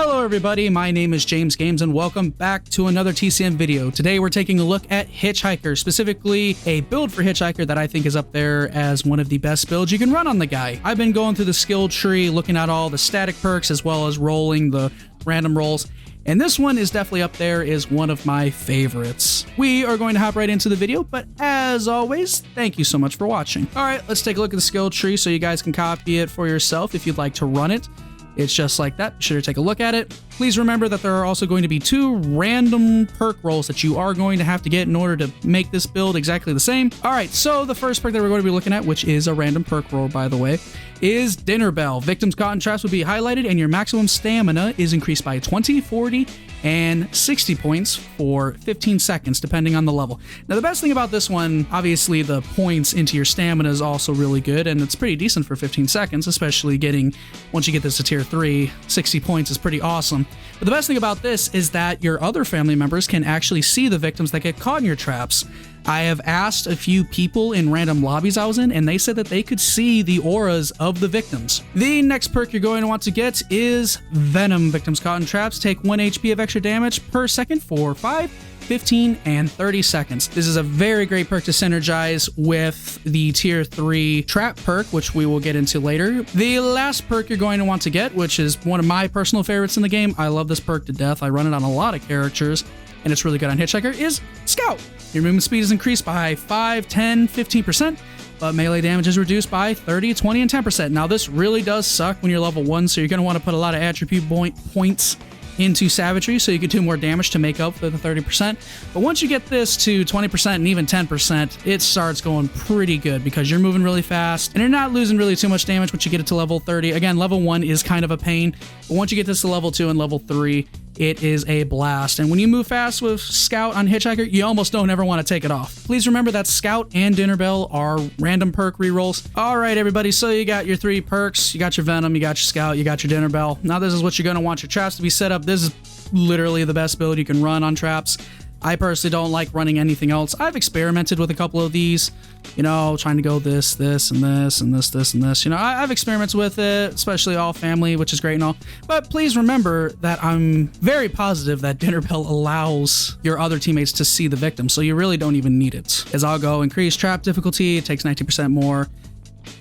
Hello everybody, my name is James Games and welcome back to another TCM video. Today we're taking a look at Hitchhiker, specifically a build for Hitchhiker that I think is up there as one of the best builds you can run on the guy. I've been going through the skill tree, looking at all the static perks as well as rolling the random rolls, and this one is definitely up there as one of my favorites. We are going to hop right into the video, but as always, thank you so much for watching. Alright, let's take a look at the skill tree so you guys can copy it for yourself if you'd like to run it. It's just like that. Be sure to take a look at it. Please remember that there are also going to be 2 random perk rolls that you are going to have to get in order to make this build exactly the same. All right, so the first perk that we're going to be looking at, which is a random perk roll, by the way, is Dinner Bell. Victims caught in traps will be highlighted, and your maximum stamina is increased by 20, 40, and 60 points for 15 seconds, depending on the level. Now, the best thing about this one, obviously, the points into your stamina is also really good, and it's pretty decent for 15 seconds, especially once you get this to tier 3, 60 points is pretty awesome. But the best thing about this is that your other family members can actually see the victims that get caught in your traps. I have asked a few people in random lobbies I was in, and they said that they could see the auras of the victims. The next perk you're going to want to get is Venom. Victims caught in traps take 1 HP of extra damage per second for 5, 15, and 30 seconds. This is a very great perk to synergize with the tier 3 trap perk, which we will get into later. The last perk you're going to want to get, which is one of my personal favorites in the game, I love this perk to death, I run it on a lot of characters, and it's really good on Hitchhiker, is Scout. Your movement speed is increased by 5, 10, 15%, but melee damage is reduced by 30, 20, and 10%. Now, this really does suck when you're level 1, so you're going to want to put a lot of attribute points into Savagery so you can do more damage to make up for the 30%. But once you get this to 20% and even 10%, it starts going pretty good because you're moving really fast and you're not losing really too much damage once you get it to level 30. Again, level 1 is kind of a pain, but once you get this to level 2 and level 3, it is a blast. And when you move fast with Scout on Hitchhiker, you almost don't ever want to take it off. Please remember that Scout and Dinner Bell are random perk rerolls. All right, everybody, so you got your 3 perks. You got your Venom, you got your Scout, you got your Dinner Bell. Now this is what you're going to want your traps to be set up. This is literally the best build you can run on traps. I personally don't like running anything else. I've experimented with a couple of these, you know, trying to go this, and this, and this, and this. You know, I've experimented with it, especially all family, which is great and all. But please remember that I'm very positive that Dinner Bell allows your other teammates to see the victim, so you really don't even need it. As I'll go increase trap difficulty, it takes 19% more.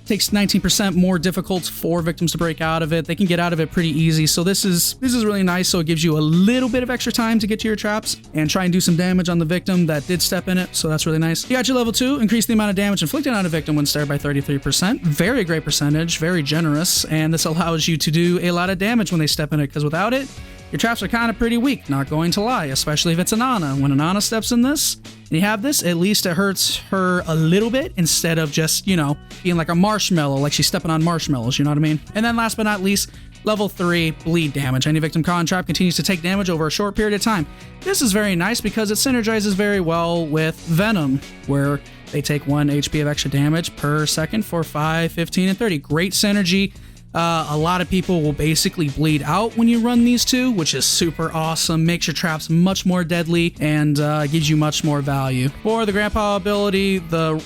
Takes 19% more difficult for victims to break out of it. They can get out of it pretty easy. So this is really nice. So it gives you a little bit of extra time to get to your traps and try and do some damage on the victim that did step in it. So that's really nice. You got your level 2, increase the amount of damage inflicted on a victim when stared by 33%. Very great percentage, very generous. And this allows you to do a lot of damage when they step in it, because without it, your traps are kind of pretty weak, not going to lie, especially if it's an Ana. When an Ana steps in this, and you have this, at least it hurts her a little bit instead of just, you know, being like a marshmallow, like she's stepping on marshmallows, you know what I mean? And then last but not least, level 3, bleed damage. Any victim caught in trap continues to take damage over a short period of time. This is very nice because it synergizes very well with Venom, where they take 1 HP of extra damage per second for 5, 15, and 30. Great synergy. A lot of people will basically bleed out when you run these 2, which is super awesome, makes your traps much more deadly, and gives you much more value. For the Grandpa ability, the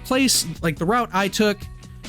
place, like the route I took,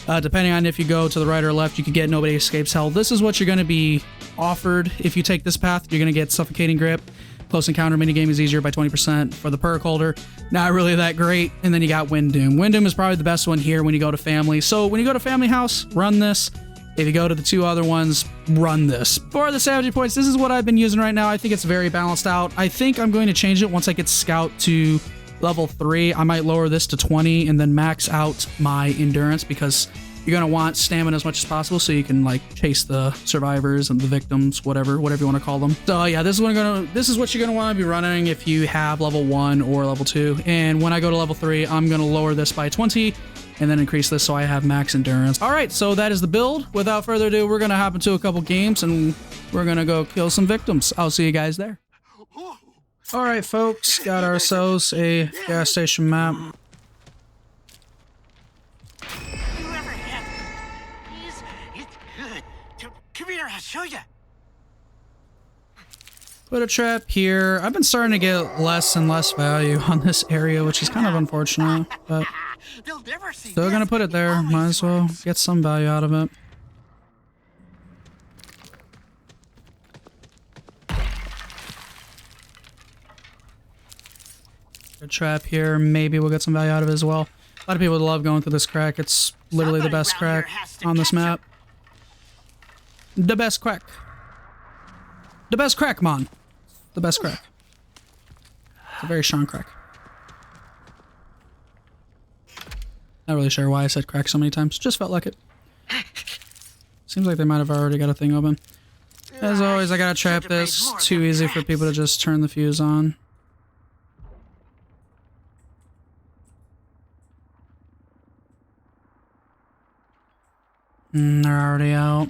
depending on if you go to the right or left, you can get Nobody Escapes Hell. This is what you're going to be offered if you take this path. You're going to get Suffocating Grip. Close Encounter minigame is easier by 20% for the perk holder. Not really that great. And then you got Wind Doom. Wind Doom is probably the best one here when you go to Family. So when you go to Family House, run this. If you go to the 2 other ones, run this. For the Savagery points, this is what I've been using right now. I think it's very balanced out. I think I'm going to change it once I get Scout to level 3. I might lower this to 20 and then max out my endurance, because you're going to want stamina as much as possible so you can like chase the survivors and the victims, whatever you want to call them. So yeah, this is what you're going to want to be running if you have level 1 or level 2. And when I go to level 3, I'm going to lower this by 20 and then increase this so I have max endurance. All right, so that is the build. Without further ado, we're going to hop into a couple games and we're going to go kill some victims. I'll see you guys there. All right, folks, got ourselves a gas station map. Whoever hit, it's good. Come here, I'll show you. Put a trap here. I've been starting to get less and less value on this area, which is kind of unfortunate, but still gonna put it there. Might as well get some value out of it. Good trap here. Maybe we'll get some value out of it as well. A lot of people love going through this crack. It's literally the best crack on this map. The best crack. The best crack, man. The best crack. It's a very strong crack. Not really sure why I said crack so many times. Just felt like it. Seems like they might have already got a thing open. As always, I gotta trap this. Too easy for people to just turn the fuse on. They're already out.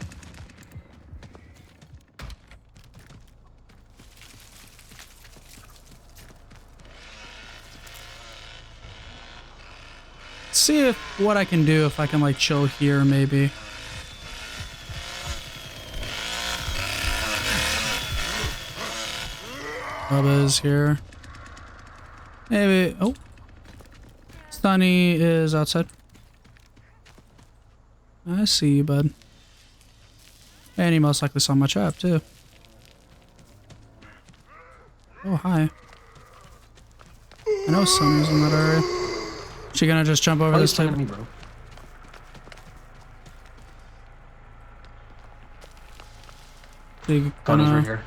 See if what I can do if I can like chill here maybe. Bubba is here. Maybe. Oh. Sunny is outside. I see you, bud. And he most likely saw my trap, too. Oh, hi. I know Sunny's in that area. She gonna just jump over this table? Connie's right here.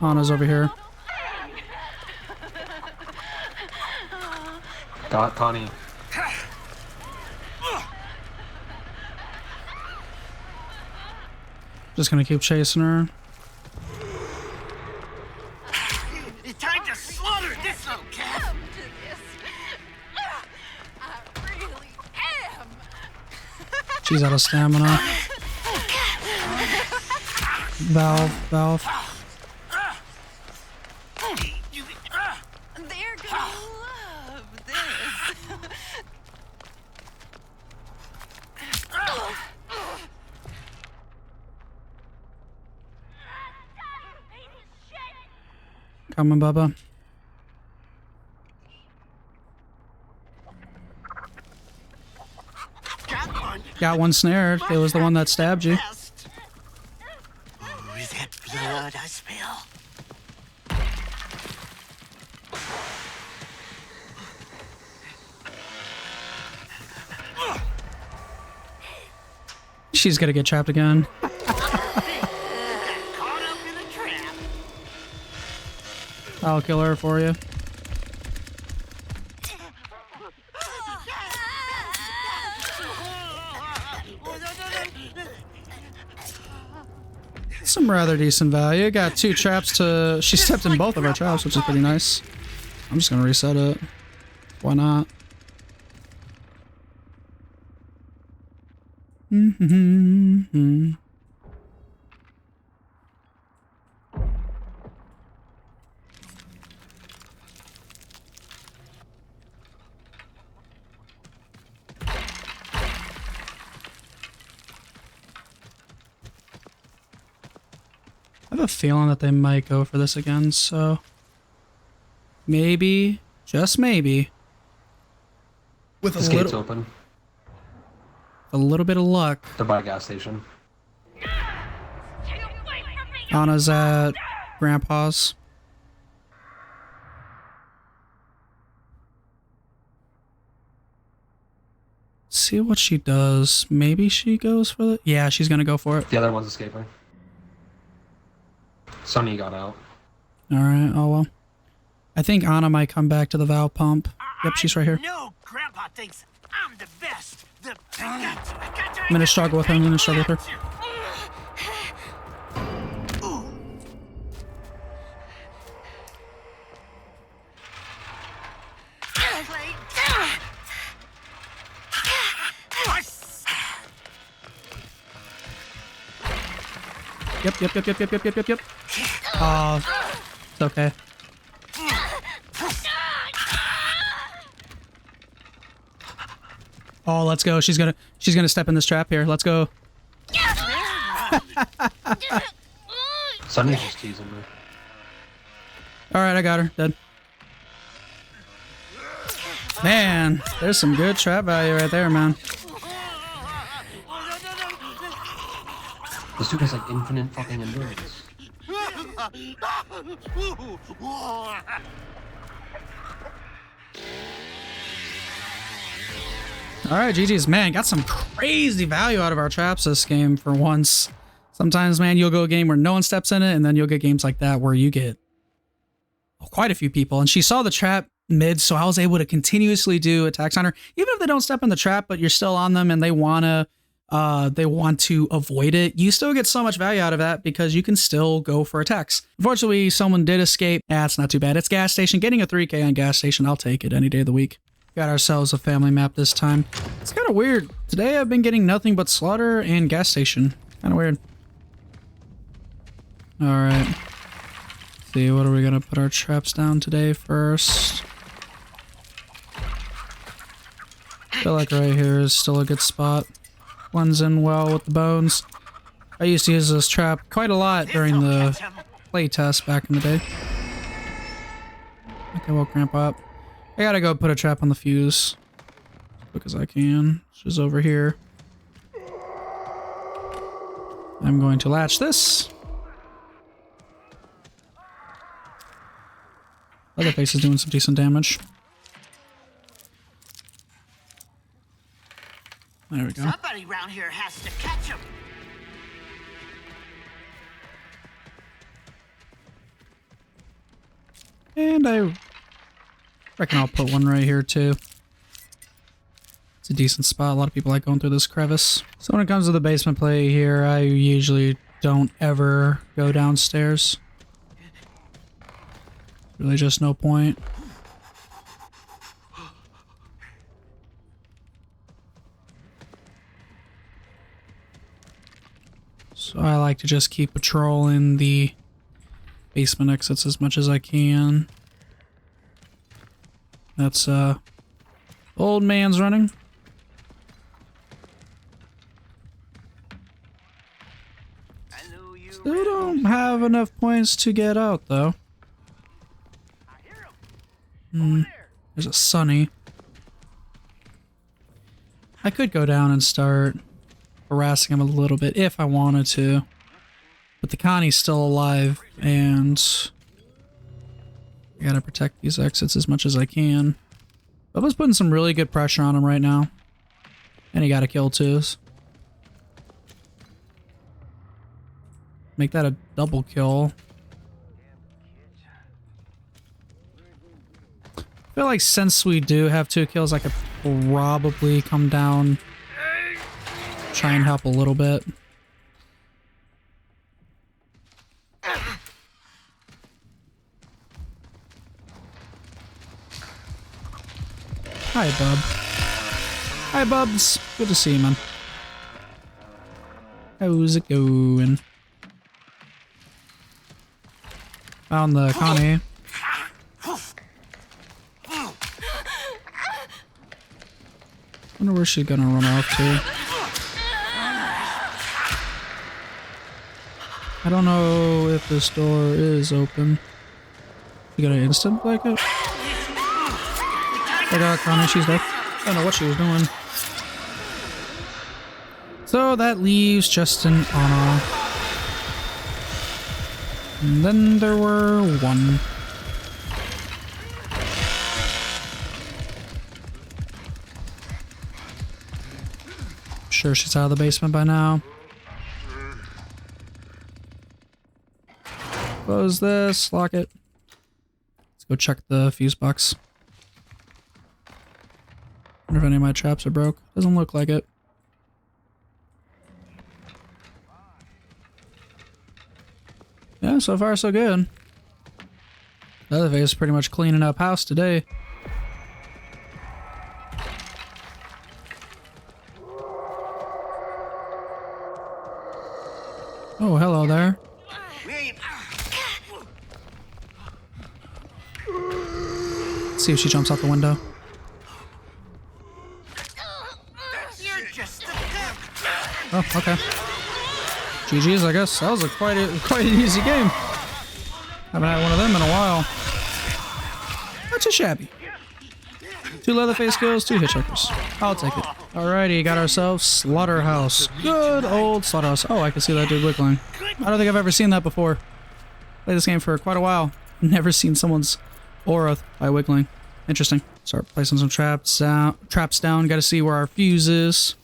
Anna's over here. Got Connie. Just gonna keep chasing her. It's time to slaughter this little cat. I really am. She's out of stamina. Valve. They're gonna love this. Coming, Bubba. Got one snared. It was the one that stabbed you. Ooh, is that blood I smell? She's gonna get trapped again. Caught up in a trap. I'll kill her for you. Some rather decent value. Got 2 traps to... She stepped in both of our traps, which is pretty nice. I'm just gonna reset it. Why not? I have a feeling that they might go for this again, so maybe, just maybe, with This gate's open. a little bit of luck, They're by a gas station. Anna's at Grandpa's. See what she does. Maybe she goes for the... Yeah, she's gonna go for it. The other one's escaping. Sunny got out. Alright, oh well. I think Anna might come back to the valve pump. Yep, she's right here. No, Grandpa thinks I'm the best. I'm gonna struggle with her. I'm gonna struggle with her. Yep. Oh, it's okay. Oh, let's go. She's gonna step in this trap here. Let's go. Sunny's just teasing me. Alright, I got her. Dead. Man, there's some good trap value right there, man. This dude has like infinite fucking endurance. Alright, GG's. Man, got some crazy value out of our traps this game for once. Sometimes, man, you'll go a game where no one steps in it, and then you'll get games like that where you get quite a few people. And she saw the trap mid, so I was able to continuously do attacks on her. Even if they don't step in the trap, but you're still on them and they want to avoid it, you still get so much value out of that because you can still go for attacks. Unfortunately, someone did escape. It's not too bad. It's gas station. Getting a 3K on gas station, I'll take it any day of the week. Got ourselves a family map this time. It's kind of weird. Today I've been getting nothing but slaughter and gas station. Kind of weird. Alright. See, what are we gonna put our traps down today first? Feel like right here is still a good spot. Blends in well with the bones. I used to use this trap quite a lot during the play test back in the day. Okay, we'll cramp up. I gotta go put a trap on the fuse as quick as I can, which is over here. I'm going to latch this. Leatherface is doing some decent damage. There we go. Somebody around here has to catch him. And I reckon I'll put one right here too. It's a decent spot. A lot of people like going through this crevice. So when it comes to the basement play here, I usually don't ever go downstairs. Really just no point. So I like to just keep patrolling the basement exits as much as I can. That's old man's running. Still don't have enough points to get out though. There's a Sunny. I could go down and start harassing him a little bit if I wanted to. But the Connie's still alive and I gotta protect these exits as much as I can. Bubba's putting some really good pressure on him right now. And he got a kill too. Make that a double kill. I feel like since we do have 2 kills, I could probably come down, try and help a little bit. Hi, Bub. Hi, Bubs. Good to see you, man. How's it going? Found the Connie. Wonder where she's gonna run off to. I don't know if this door is open. You got an instant blanket? I got Connie, she's dead. I don't know what she was doing. So that leaves just an Anna. And then there were 1. Sure she's out of the basement by now. Close this, lock it. Let's go check the fuse box. Wonder if any of my traps are broke. Doesn't look like it. Yeah, so far so good. Leatherface is pretty much cleaning up house today. Oh, hello there. Let's see if she jumps out the window. You're just a Oh, okay. GG's, I guess. That was quite an easy game. Haven't had one of them in a while. Not too shabby. 2 Leatherface kills, 2 Hitchhikers. I'll take it. Alrighty, got ourselves Slaughterhouse. Good old Slaughterhouse. Oh, I can see that dude wiggling. I don't think I've ever seen that before. Played this game for quite a while. Never seen someone's aura by wiggling. Interesting. Start placing some traps down. Got to see where our fuse is.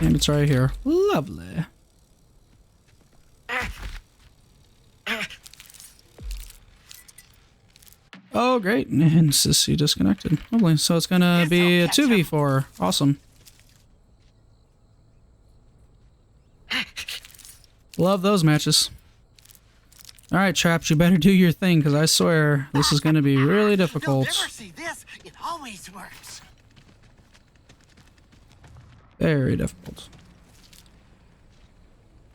And it's right here. Lovely. Oh, great. And Sissy disconnected. Lovely. So it's going to be a 2v4. Awesome. Love those matches. Alright, Traps, you better do your thing, because I swear this is going to be really difficult. You'll never see this. It always works. Very difficult.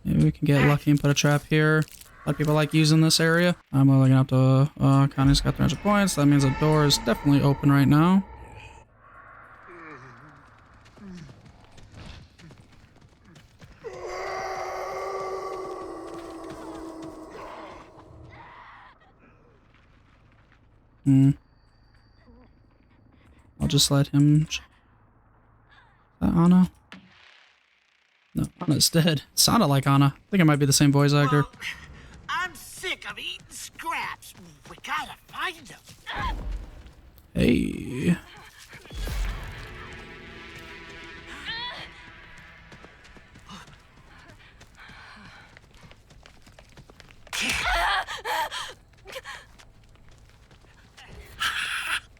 Maybe we can get lucky and put a trap here. A lot of people like using this area. I'm only gonna have to, Connie's got 300 points. That means the door is definitely open right now. I'll just let him... Is that Anna? No, Anna's dead. Sounded like Anna. I think it might be the same voice actor. Well, I'm sick of eating scraps. We gotta find them. Hey.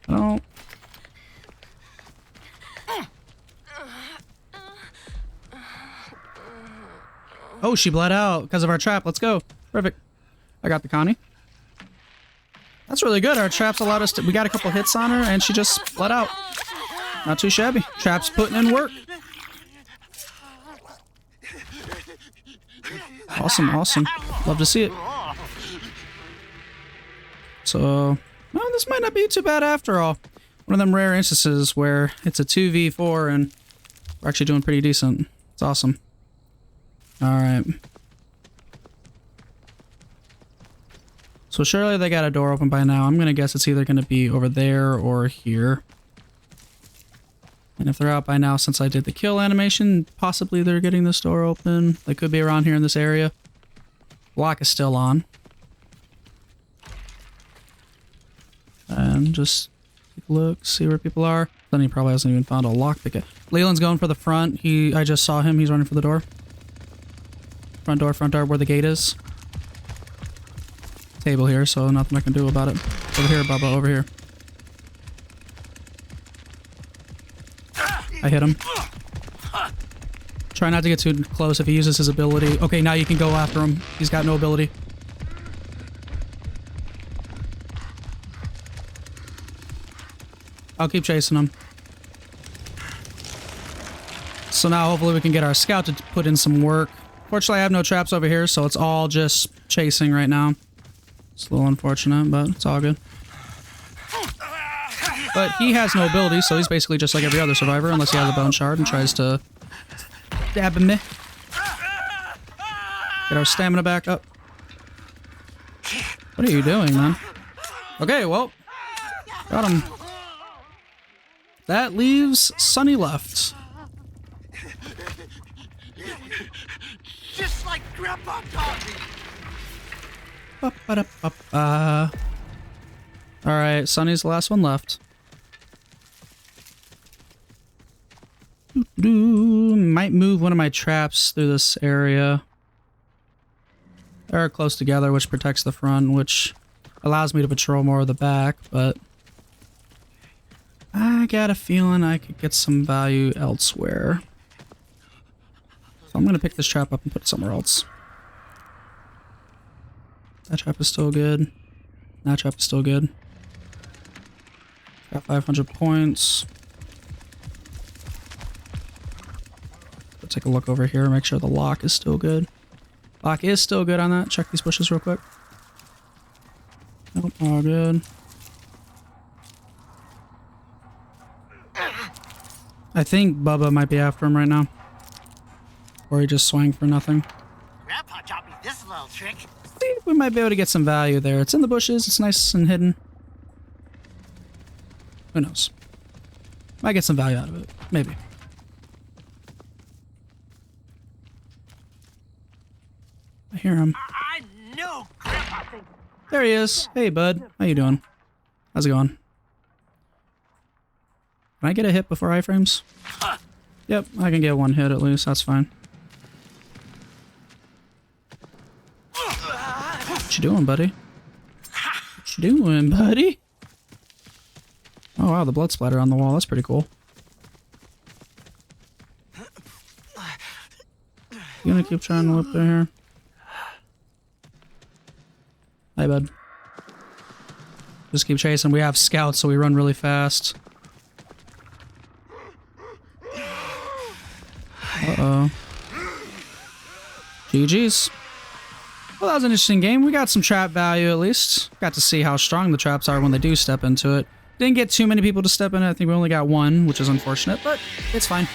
Oh. Oh, she bled out because of our trap. Let's go. Perfect. I got the Connie. That's really good. Our traps allowed us to... We got a couple hits on her, and she just bled out. Not too shabby. Trap's putting in work. Awesome, awesome. Love to see it. So... Well, this might not be too bad after all. One of them rare instances where it's a 2v4 and we're actually doing pretty decent. It's awesome. Alright. So surely they got a door open by now. I'm gonna guess it's either gonna be over there or here. And if they're out by now, since I did the kill animation, possibly they're getting this door open. They could be around here in this area. Lock is still on. And just take a look, see where people are. Then he probably hasn't even found a lockpick yet. Leland's going for the front. I just saw him. He's running for the door. Front door where the gate is. Table here, so nothing I can do about it. Over here, Bubba, over here. I hit him. Try not to get too close if he uses his ability. Okay, now you can go after him. He's got no ability. I'll keep chasing him. So now hopefully we can get our scout to put in some work. Fortunately, I have no traps over here, so it's all just chasing right now. It's a little unfortunate, but it's all good. But he has no ability, so he's basically just like every other survivor, unless he has a bone shard and tries to stab me. Get our stamina back up. What are you doing, man? Okay, well, got him. That leaves Sunny left. Just like Grandpa taught me. Alright, Sunny's the last one left. Might move one of my traps through this area. They're close together, which protects the front, which allows me to patrol more of the back, but I got a feeling I could get some value elsewhere. So I'm gonna pick this trap up and put it somewhere else. That trap is still good. That trap is still good. Got 500 points. Let's take a look over here, make sure the lock is still good. Lock is still good on that. Check these bushes real quick. Nope, all good. I think Bubba might be after him right now. Or he just swung for nothing. Grandpa taught me this little trick. I think we might be able to get some value there. It's in the bushes. It's nice and hidden. Who knows? Might get some value out of it. Maybe. I hear him. I know Grandpa thinks. There he is. Hey, bud. How you doing? How's it going? Can I get a hit before iframes? Yep, I can get one hit at least. That's fine. What you doing, buddy? What you doing, buddy? Oh, wow, the blood splatter on the wall. That's pretty cool. You gonna keep trying to whip through here? Hi, bud. Just keep chasing. We have scouts, so we run really fast. Uh-oh. GG's. Well, that was an interesting game. We got some trap value, at least. Got to see how strong the traps are when they do step into it. Didn't get too many people to step in it. I think we only got one, which is unfortunate, but it's fine.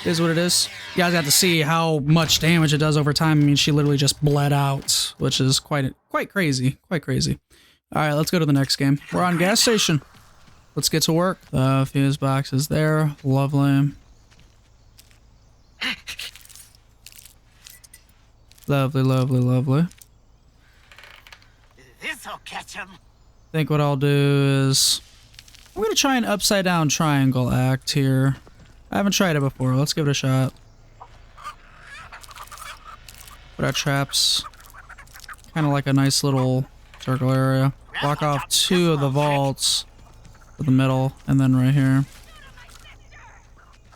It is what it is. You guys got to see how much damage it does over time. I mean, she literally just bled out, which is quite crazy. Quite crazy. All right, let's go to the next game. We're on gas station. Let's get to work. The fuse box is there. Lovely. Lovely, lovely, lovely. This'll catch him. I think what I'll do is I'm gonna try an upside down triangle act here. I haven't tried it before. Let's give it a shot. Put our traps kind of like a nice little circle area. Block off 2 of the vaults for the middle, and then right here.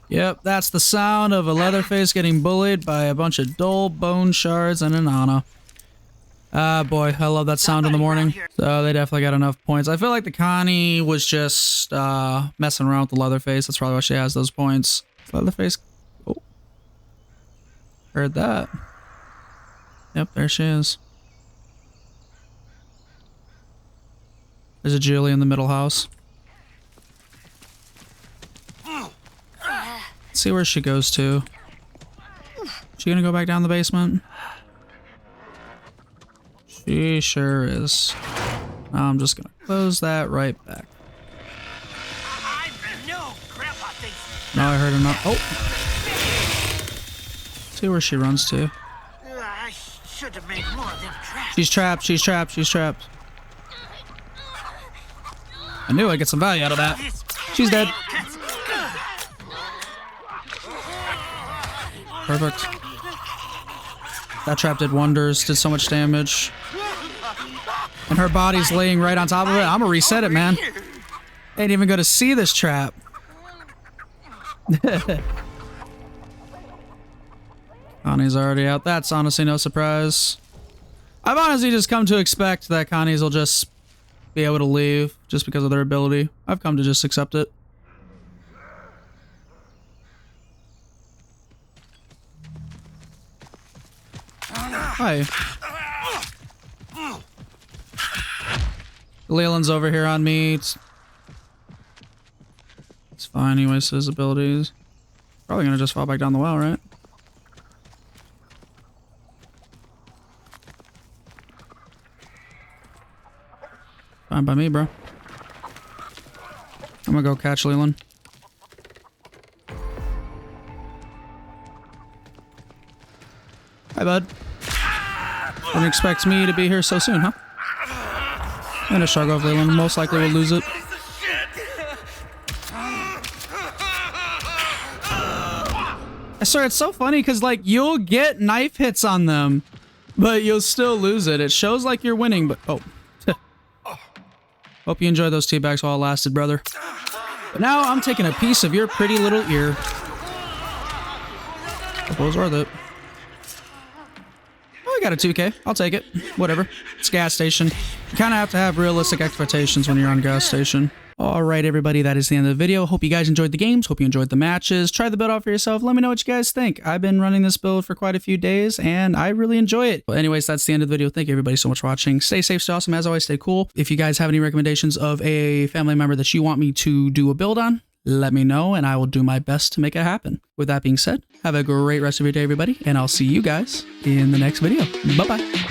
Yep, that's the sound of a Leatherface getting bullied by a bunch of dull bone shards and an Ana. Ah, boy, I love that sound in the morning. So they definitely got enough points. I feel like the Connie was just messing around with the Leatherface. That's probably why she has those points. Leatherface. Oh. Heard that. Yep, there she is. There's a Julie in the middle house. Let's see where she goes to. She gonna go back down the basement? She sure is. I'm just gonna close that right back. I know Grandpa thinks. Now I heard her not. Oh! See where she runs to. I should have made more of them traps. She's trapped, she's trapped, she's trapped. I knew I'd get some value out of that. She's dead. Perfect. That trap did wonders, did so much damage. And her body's laying right on top of it. I'm gonna reset it, man. Ain't even gonna see this trap. Connie's already out. That's honestly no surprise. I've honestly just come to expect that Connie's will just be able to leave just because of their ability. I've come to just accept it. Hi. Leland's over here on me. It's fine. He wastes his abilities. Probably gonna just fall back down the well, right? Fine by me, bro. I'm gonna go catch Leland. Hi, bud. Didn't expect me to be here so soon, huh? And a shrug off Leland. Most likely will lose it. I swear, it's so funny because, like, you'll get knife hits on them, but you'll still lose it. It shows like you're winning, but... Oh. Hope you enjoyed those tea bags while it lasted, brother. But now I'm taking a piece of your pretty little ear. Hope it was worth it. Oh, I got a 2K. I'll take it. Whatever. It's a gas station. You kind of have to have realistic expectations when you're on gas station. Alright, everybody, that is the end of the video. Hope you guys enjoyed the games. Hope you enjoyed the matches. Try the build out for yourself. Let me know what you guys think. I've been running this build for quite a few days, and I really enjoy it. But anyways, that's the end of the video. Thank you, everybody, so much for watching. Stay safe, stay awesome. As always, stay cool. If you guys have any recommendations of a family member that you want me to do a build on, let me know, and I will do my best to make it happen. With that being said, have a great rest of your day, everybody, and I'll see you guys in the next video. Bye-bye.